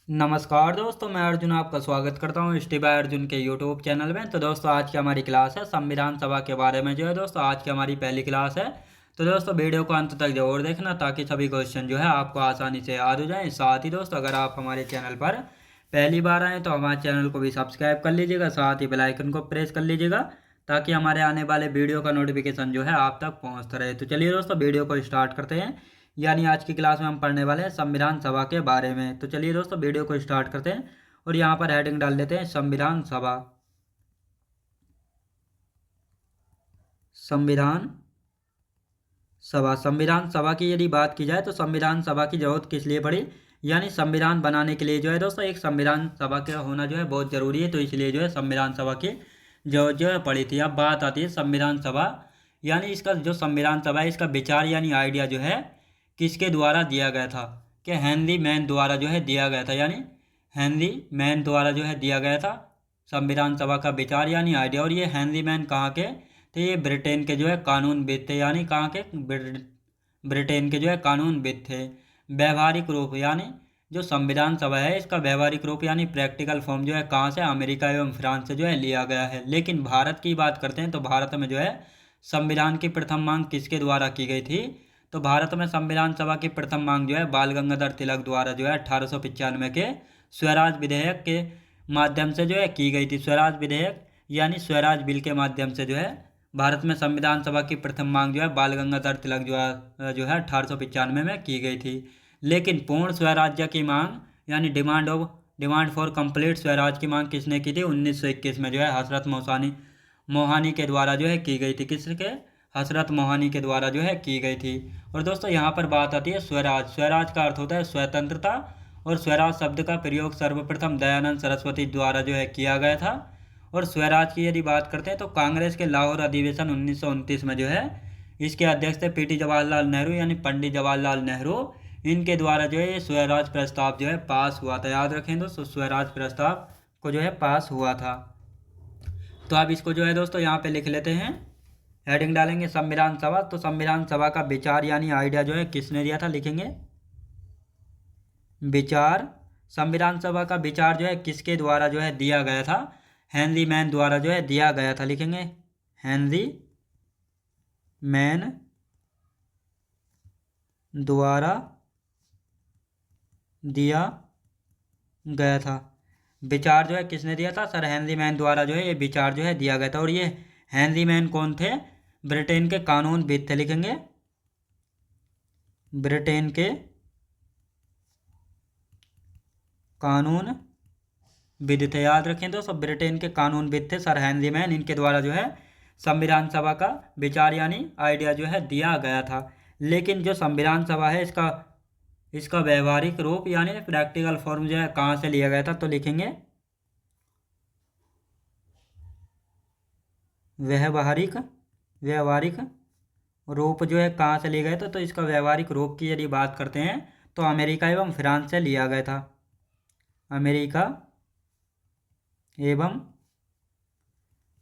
नमस्कार दोस्तों, मैं अर्जुन आपका स्वागत करता हूँ स्टे बाय अर्जुन के यूट्यूब चैनल में। तो दोस्तों आज की हमारी क्लास है संविधान सभा के बारे में। जो है दोस्तों आज की हमारी पहली क्लास है। तो दोस्तों वीडियो को अंत तक जरूर देखना ताकि सभी क्वेश्चन जो है आपको आसानी से याद हो जाए। साथ ही दोस्तों अगर आप हमारे चैनल पर पहली बार आएँ तो हमारे चैनल को भी सब्सक्राइब कर लीजिएगा, साथ ही बेल आइकन को प्रेस कर लीजिएगा ताकि हमारे आने वाले वीडियो का नोटिफिकेशन जो है आप तक पहुँचता रहे। तो चलिए दोस्तों वीडियो को स्टार्ट करते हैं। यानी आज की क्लास में हम पढ़ने वाले हैं संविधान सभा के बारे में। तो चलिए दोस्तों वीडियो को स्टार्ट करते हैं और यहाँ पर हेडिंग डाल देते हैं संविधान सभा। संविधान सभा, संविधान सभा की यदि बात की जाए तो संविधान सभा की जरूरत किस लिए पड़ी, यानी संविधान बनाने के लिए जो है दोस्तों एक संविधान सभा का होना जो है बहुत ज़रूरी है। तो इसलिए जो है संविधान सभा की जो है पड़ी थी। अब बात आती है संविधान सभा, यानी इसका जो संविधान सभा है इसका विचार यानी आइडिया जो है किसके द्वारा दिया गया था, कि हेनरी मैन द्वारा जो है दिया गया था। यानी हेनरी मैन द्वारा जो है दिया गया था संविधान सभा का विचार यानी आइडिया। और ये हेनरी मैन कहाँ के, तो ये ब्रिटेन के जो है कानूनविद थे। यानी कहाँ के, ब्रिटेन के जो है कानूनविद थे। व्यवहारिक रूप यानी जो संविधान सभा है इसका व्यवहारिक रूप यानी प्रैक्टिकल फॉर्म जो है कहाँ से, अमेरिका एवं फ्रांस से जो है लिया गया है। लेकिन भारत की बात करते हैं तो भारत में जो है संविधान की प्रथम मांग किसके द्वारा की गई थी, तो भारत में संविधान सभा की प्रथम मांग जो है बाल गंगाधर तिलक द्वारा जो है 1895 के स्वराज विधेयक के माध्यम से जो है की गई थी। स्वराज विधेयक यानी स्वराज बिल के माध्यम से जो है भारत में संविधान सभा की प्रथम मांग जो है बाल गंगाधर तिलक जो है 1895 में की गई थी। लेकिन पूर्ण स्वराज्य की मांग यानी डिमांड फॉर कंप्लीट स्वराज की मांग किसने की थी, 1921 में जो है हजरत मोहानी के द्वारा जो है की गई थी। किसके, हजरत मोहानी के द्वारा जो है की गई थी। और दोस्तों यहाँ पर बात आती है स्वराज। स्वराज का अर्थ होता है स्वतंत्रता, और स्वराज शब्द का प्रयोग सर्वप्रथम दयानंद सरस्वती द्वारा जो है किया गया था। और स्वराज की यदि बात करते हैं तो कांग्रेस के लाहौर अधिवेशन 1929 में जो है इसके अध्यक्ष थे पीटी जवाहरलाल नेहरू यानी पंडित जवाहरलाल नेहरू। इनके द्वारा जो है ये स्वराज प्रस्ताव जो है पास हुआ था। याद रखें दोस्तों, स्वराज प्रस्ताव को जो है पास हुआ था। तो आप इसको जो है दोस्तों यहाँ पे लिख लेते हैं, हेडिंग डालेंगे संविधान सभा। तो संविधान सभा का विचार यानी आइडिया जो है किसने दिया था, लिखेंगे विचार। संविधान सभा का विचार जो है किसके द्वारा जो है दिया गया था, हेनरी मैन द्वारा जो है दिया गया था। लिखेंगे हेनरी मैन द्वारा दिया गया था। विचार जो है किसने दिया था, सर हेनरी मैन द्वारा जो है ये विचार जो है दिया गया था। और ये हेनरी मैन कौन थे, ब्रिटेन के कानूनविद थे। लिखेंगे ब्रिटेन के कानून विद थे। याद रखें दोस्तों, ब्रिटेन के कानूनविद थे सर हेनरी मैन। इनके द्वारा जो है संविधान सभा का विचार यानी आइडिया जो है दिया गया था। लेकिन जो संविधान सभा है इसका इसका व्यवहारिक रूप यानी प्रैक्टिकल फॉर्म जो है कहाँ से लिया गया था, तो लिखेंगे व्यवहारिक रूप जो है कहाँ से लिया गया था। तो इसका व्यवहारिक रूप की यदि बात करते हैं तो अमेरिका एवं फ्रांस से लिया गया था। अमेरिका एवं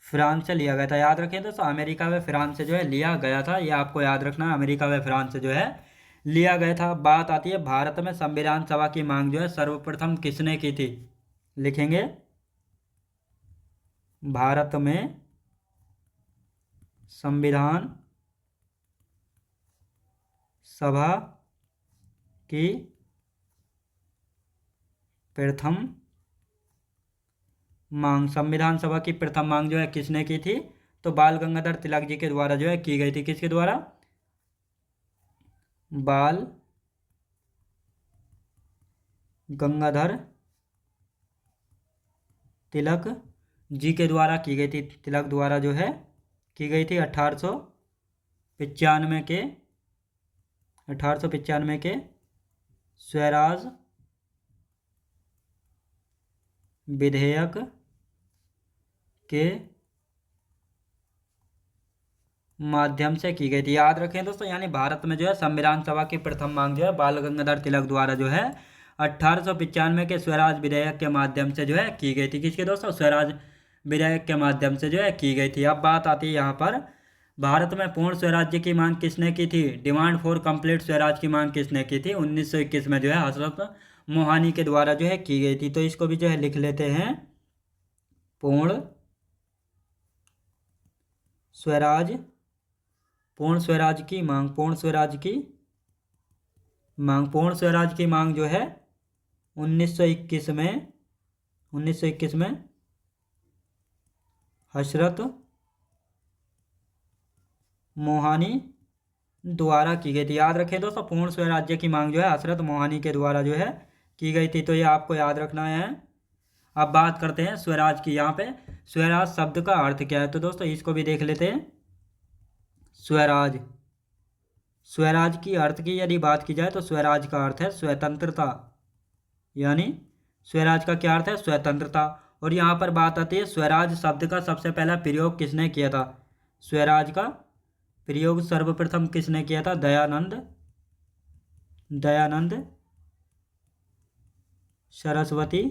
फ्रांस से लिया गया था। याद रखें दोस्तों, अमेरिका व फ्रांस से जो है लिया गया था। ये आपको याद रखना है, अमेरिका व फ्रांस से जो है लिया गया था। बात आती है भारत में संविधान सभा की मांग जो है सर्वप्रथम किसने की थी, लिखेंगे भारत में संविधान सभा की प्रथम मांग, संविधान सभा की प्रथम मांग जो है किसने की थी, तो बाल गंगाधर तिलक जी के द्वारा जो है की गई थी। किसके द्वारा, बाल गंगाधर तिलक जी के द्वारा की गई थी। तिलक द्वारा जो है की गई थी 1895 के स्वराज विधेयक के माध्यम से की गई थी। याद रखें दोस्तों, यानी भारत में जो है संविधान सभा की प्रथम मांग जो है बाल गंगाधर तिलक द्वारा जो है 1895 के स्वराज विधेयक के माध्यम से जो है की गई थी। किसके दोस्तों, स्वराज विधेयक के माध्यम से जो है की गई थी। अब बात आती है यहाँ पर भारत में पूर्ण स्वराज्य की मांग किसने की थी, डिमांड फॉर कंप्लीट स्वराज की मांग किसने की थी, 1921 में जो है हजरत मोहानी के द्वारा जो है की गई थी। तो इसको भी जो है लिख लेते हैं, पूर्ण स्वराज, पूर्ण स्वराज की मांग, पूर्ण स्वराज की मांग, पूर्ण स्वराज की मांग जो है 1921 में, 1921 में हजरत मोहानी द्वारा की गई थी। याद रखें दोस्तों, पूर्ण स्वराज्य की मांग जो है हजरत मोहानी के द्वारा जो है की गई थी। तो ये आपको याद रखना है। अब बात करते हैं स्वराज की। यहाँ पे स्वराज शब्द का अर्थ क्या है, तो दोस्तों इसको भी देख लेते हैं। स्वराज, स्वराज की अर्थ की यदि बात की जाए तो स्वराज का अर्थ है स्वतंत्रता, यानी स्वराज का क्या अर्थ है, स्वतंत्रता। और यहाँ पर बात आती है स्वराज शब्द का सबसे पहला प्रयोग किसने किया था। स्वराज का प्रयोग सर्वप्रथम किसने किया था, दयानंद, दयानंद सरस्वती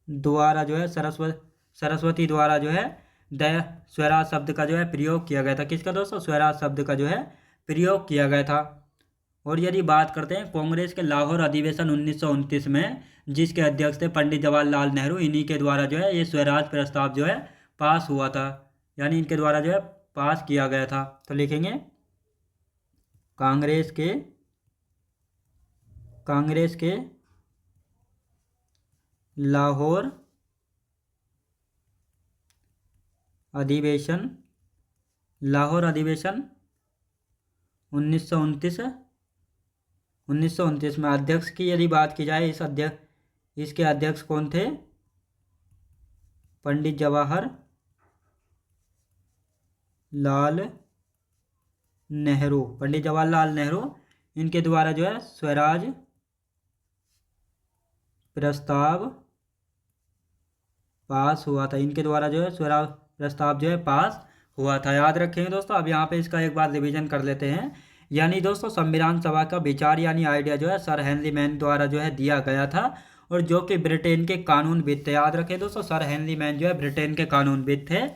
द्वारा जो है, सरस्वती द्वारा जो है दया स्वराज शब्द का जो है प्रयोग किया गया था। किसका दोस्तों, स्वराज शब्द का जो है प्रयोग किया गया था। और यदि बात करते हैं कांग्रेस के लाहौर अधिवेशन 1929 में, जिसके अध्यक्ष थे पंडित जवाहरलाल नेहरू, इन्हीं के द्वारा जो है ये स्वराज प्रस्ताव जो है पास हुआ था, यानी इनके द्वारा जो है पास किया गया था। तो लिखेंगे कांग्रेस के लाहौर अधिवेशन, लाहौर अधिवेशन 1929 में अध्यक्ष की यदि बात की जाए, इसके अध्यक्ष कौन थे, पंडित जवाहर लाल नेहरू, पंडित जवाहरलाल नेहरू, इनके द्वारा जो है स्वराज प्रस्ताव पास हुआ था। इनके द्वारा जो है स्वराज प्रस्ताव जो है पास हुआ था। याद रखेंगे दोस्तों। अब यहाँ पे इसका एक बार रिवीजन कर लेते हैं। यानी दोस्तों संविधान सभा का विचार यानी आइडिया जो है सर हेनरी मैन द्वारा जो है दिया गया था, और जो कि ब्रिटेन के कानूनविद थे। याद रखें दोस्तों, सर हेनरी मैन जो है ब्रिटेन के कानूनविद थे।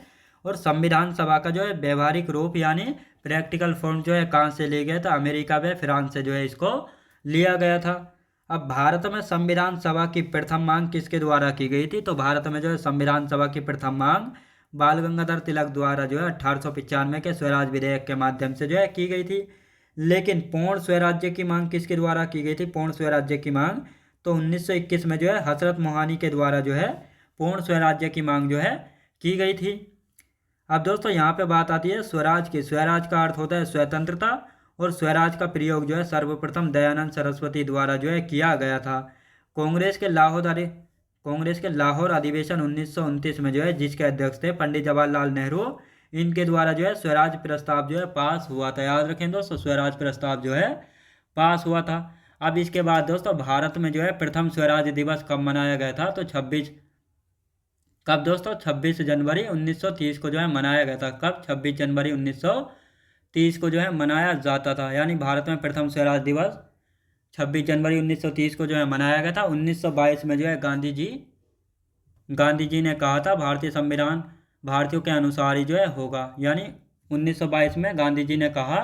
और संविधान सभा का जो है व्यवहारिक रूप यानी प्रैक्टिकल फॉर्म जो है कहाँ से लिया गया था, अमेरिका व फ्रांस से जो है इसको लिया गया था। अब भारत में संविधान सभा की प्रथम मांग किसके द्वारा की गई थी, तो भारत में जो है संविधान सभा की प्रथम मांग बाल गंगाधर तिलक द्वारा जो है 1895 के स्वराज विधेयक के माध्यम से जो है की गई थी। लेकिन पूर्ण स्वराज्य की मांग किसके द्वारा की गई थी, पूर्ण स्वराज्य की मांग तो 1921 में जो है हजरत मोहानी के द्वारा जो है पूर्ण स्वराज्य की मांग जो है की गई थी। अब दोस्तों यहाँ पे बात आती है स्वराज की। स्वराज का अर्थ होता है स्वतंत्रता, और स्वराज का प्रयोग जो है सर्वप्रथम दयानंद सरस्वती द्वारा जो है किया गया था। कांग्रेस के लाहौर अधिवेशन 1929 में जो है जिसके अध्यक्ष थे पंडित जवाहरलाल नेहरू, इनके द्वारा जो है स्वराज प्रस्ताव जो है पास हुआ था। याद रखें दोस्तों, स्वराज प्रस्ताव जो है पास हुआ था। अब इसके बाद दोस्तों भारत में जो है प्रथम स्वराज दिवस कब मनाया गया था, तो 26 कब दोस्तों, 26 जनवरी 1930 को जो है मनाया गया था। कब, 26 जनवरी 1930 को जो है मनाया जाता था। यानी भारत में प्रथम स्वराज दिवस 26 जनवरी 1930 को जो है मनाया गया था। 1922 में जो है गांधी जी ने कहा था भारतीय संविधान भारतीयों के अनुसार ही जो है होगा। यानी 1922 में गांधी जी ने कहा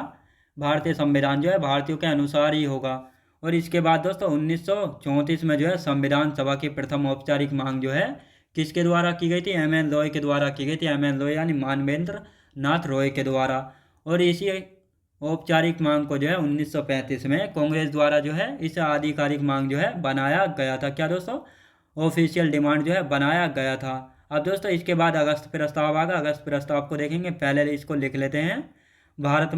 भारतीय संविधान जो है भारतीयों के अनुसार ही होगा। और इसके बाद दोस्तों 1934 में जो है संविधान सभा की प्रथम औपचारिक मांग जो है किसके द्वारा की गई थी, एम.एन. रॉय के द्वारा की गई थी। एम.एन. रॉय यानी मानवेंद्र नाथ रॉय के द्वारा। और इसी औपचारिक मांग को जो है 1935 में कांग्रेस द्वारा जो है इसे आधिकारिक मांग जो है बनाया गया था। क्या दोस्तों, ऑफिशियल डिमांड जो है बनाया गया था। अब दोस्तों इसके बाद अगस्त प्रस्ताव आगा। अगस्त प्रस्ताव को देखेंगे, पहले इसको लिख लेते हैं। भारत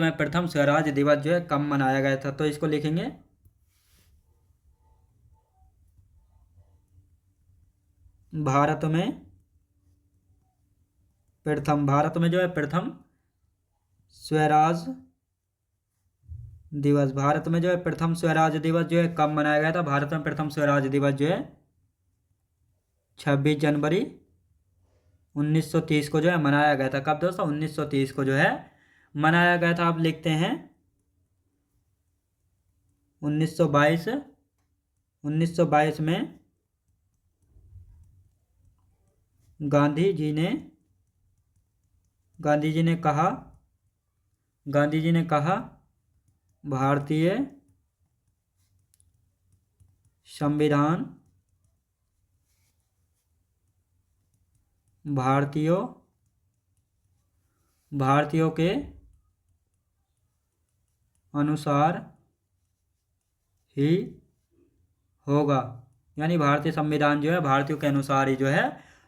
में प्रथम स्वराज दिवस जो है कब मनाया गया था, तो इसको लिखेंगे भारत में जो है प्रथम स्वराज दिवस, भारत में जो है प्रथम स्वराज दिवस जो है कब मनाया गया था। भारत में प्रथम स्वराज दिवस जो है 26 जनवरी 1930 को जो है मनाया गया था। कब दोस्तों, 1930 को जो है मनाया गया था। आप लिखते हैं 1922 में गांधी जी ने कहा भारतीय संविधान भारतीयों के अनुसार ही होगा, यानी भारतीय संविधान जो है भारतीयों के अनुसार ही जो है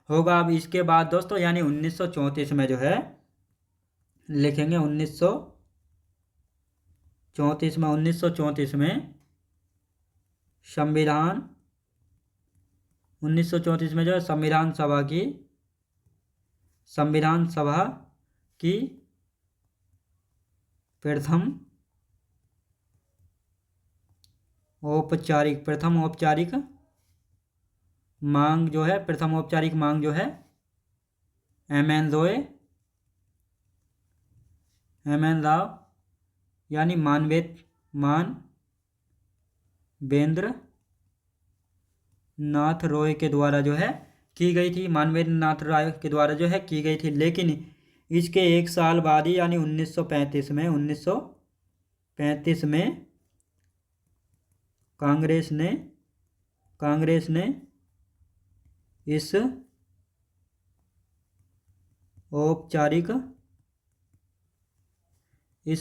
होगा। अब इसके बाद दोस्तों यानी 1934 में जो है लिखेंगे 1934 में संविधान 1934 में जो है संविधान सभा की प्रथम औपचारिक मांग जो है एम एन राव यानी मानवेंद्र नाथ रॉय के द्वारा जो है की गई थी, मानवेंद्र नाथ रॉय के द्वारा जो है की गई थी। लेकिन इसके एक साल बाद ही यानी 1935 में कांग्रेस ने इस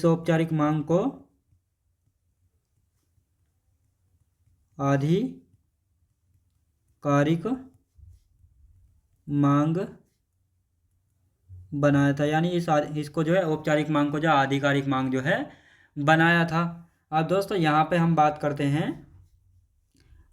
औपचारिक मांग को आधिकारिक मांग बनाया था, यानी इसको जो है औपचारिक मांग को जो आधिकारिक मांग जो है बनाया था। अब दोस्तों यहाँ पे हम बात करते हैं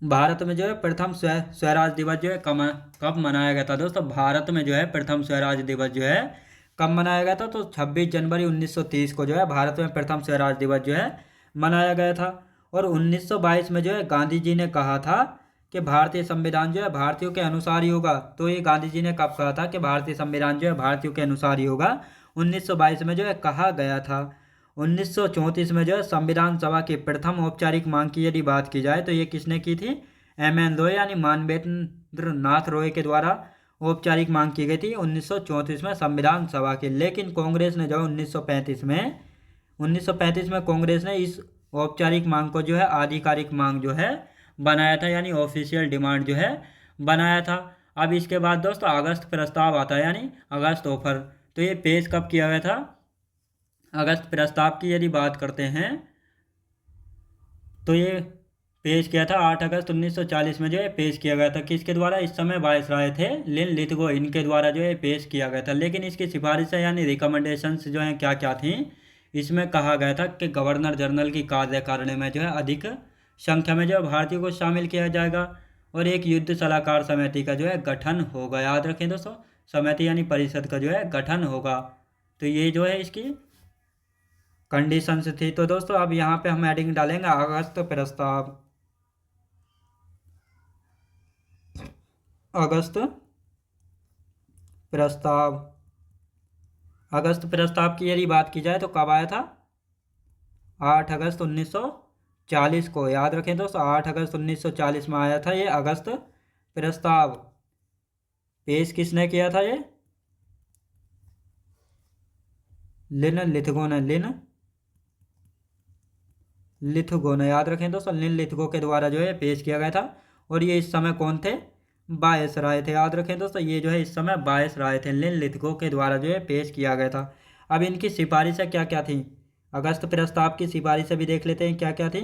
भारत में जो है प्रथम स्वराज दिवस जो है कब मनाया गया था। दोस्तों भारत में जो है प्रथम स्वराज दिवस जो है कब मनाया गया था, तो 26 जनवरी 1930 को जो है भारत में प्रथम स्वराज दिवस जो है मनाया गया था। और 1922 में जो है गांधी जी ने कहा था कि भारतीय संविधान जो है भारतीयों के अनुसार ही होगा। तो ये गांधी जी ने कब कहा था कि भारतीय संविधान जो है भारतीयों के अनुसार ही होगा, 1922 में जो है कहा गया था। 1934 में जो है संविधान सभा की प्रथम औपचारिक मांग की यदि बात की जाए तो ये किसने की थी, एम.एन. रॉय यानी मानवेंद्र नाथ रॉय के द्वारा औपचारिक मांग की गई थी 1934 में संविधान सभा की। लेकिन कांग्रेस ने जो 1935 में कांग्रेस ने इस औपचारिक मांग को जो है आधिकारिक मांग जो है बनाया था, यानी ऑफिशियल डिमांड जो है बनाया था। अब इसके बाद दोस्तों अगस्त प्रस्ताव आता है, यानी अगस्त ऑफर। तो ये पेश कब किया गया था, अगस्त प्रस्ताव की यदि बात करते हैं तो ये पेश किया था 8 अगस्त 1940 में जो है पेश किया गया था। किसके द्वारा, इस समय वायसराय थे लिन लिथगो, इनके द्वारा जो है पेश किया गया था। लेकिन इसकी सिफारिशें यानी रिकमेंडेशंस जो हैं क्या क्या थी, इसमें कहा गया था कि गवर्नर जनरल की कार्यकारिणी में जो है अधिक संख्या में जो है भारतीयों को शामिल किया जाएगा और एक युद्ध सलाहकार समिति का जो है गठन होगा। याद रखें दोस्तों, समिति यानी परिषद का जो है गठन होगा। तो ये जो है इसकी कंडीशंस थी। तो दोस्तों अब यहाँ पे हम एडिंग डालेंगे अगस्त प्रस्ताव की यदि बात की जाए तो कब आया था, 8 अगस्त 1940 को। याद रखें दोस्तों 8 अगस्त 1940 में आया था ये अगस्त प्रस्ताव। पेश किसने किया था, ये लिन लिथगो ने, याद रखें दोस्तों लिन लिथगो के द्वारा जो है पेश किया गया था। और ये इस समय कौन थे, वायसराय थे। याद रखें दोस्तों ये जो है इस समय वायसराय थे, लिन लिथगो के द्वारा जो है पेश किया गया था। अब इनकी सिफारिशें क्या क्या थी, अगस्त प्रस्ताव की सिफारिशें भी देख लेते हैं क्या क्या थी।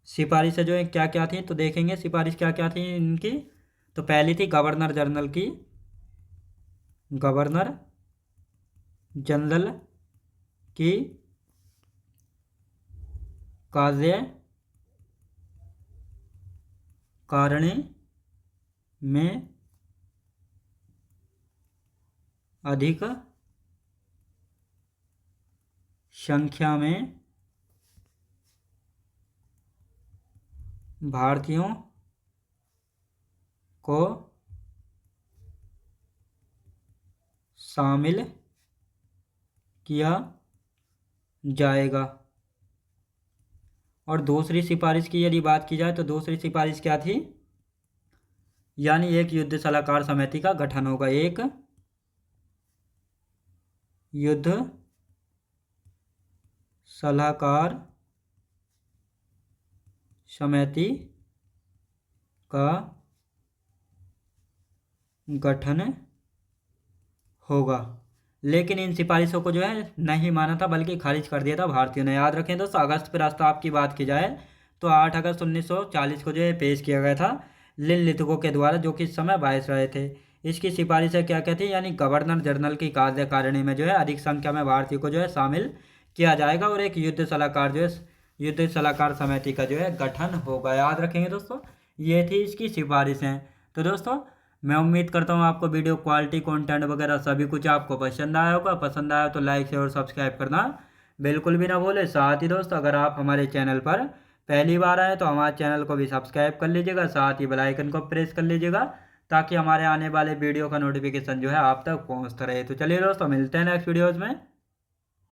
सिफारिशें जो है क्या क्या थी तो देखेंगे सिफारिश क्या क्या थी इनकी। तो पहली थी गवर्नर जनरल की कार्यकारिणी में अधिक संख्या में भारतीयों को शामिल किया जाएगा। और दूसरी सिफारिश की यदि बात की जाए तो दूसरी सिफारिश क्या थी, यानी एक युद्ध सलाहकार समिति का गठन होगा, एक युद्ध सलाहकार समिति का गठन होगा। लेकिन इन सिफारिशों को जो है नहीं माना था, बल्कि खारिज कर दिया था भारतीयों ने। याद रखें दोस्तों, अगस्त प्रस्ताव की बात की जाए तो 8 अगस्त 1940 को जो है पेश किया गया था लिनलिथगो के द्वारा, जो कि इस समय वायसराय थे। इसकी सिफारिशें क्या कहती है, यानी गवर्नर जनरल की कार्यकारिणी में जो है अधिक संख्या में भारतीयों को जो है शामिल किया जाएगा और एक युद्ध सलाहकार जो है युद्ध सलाहकार समिति का जो है गठन होगा। याद रखेंगे दोस्तों, ये थी इसकी सिफारिशें। तो दोस्तों, मैं उम्मीद करता हूँ आपको वीडियो क्वालिटी कंटेंट वगैरह सभी कुछ आपको पसंद आया होगा। पसंद आया तो लाइक शेयर और सब्सक्राइब करना बिल्कुल भी ना भूले। साथ ही दोस्तों, अगर आप हमारे चैनल पर पहली बार आए तो हमारे चैनल को भी सब्सक्राइब कर लीजिएगा, साथ ही बेल आइकन को प्रेस कर लीजिएगा, ताकि हमारे आने वाले वीडियो का नोटिफिकेशन जो है आप तक पहुँचता रहे। तो चलिए दोस्तों, मिलते हैं नेक्स्ट वीडियोज़ में।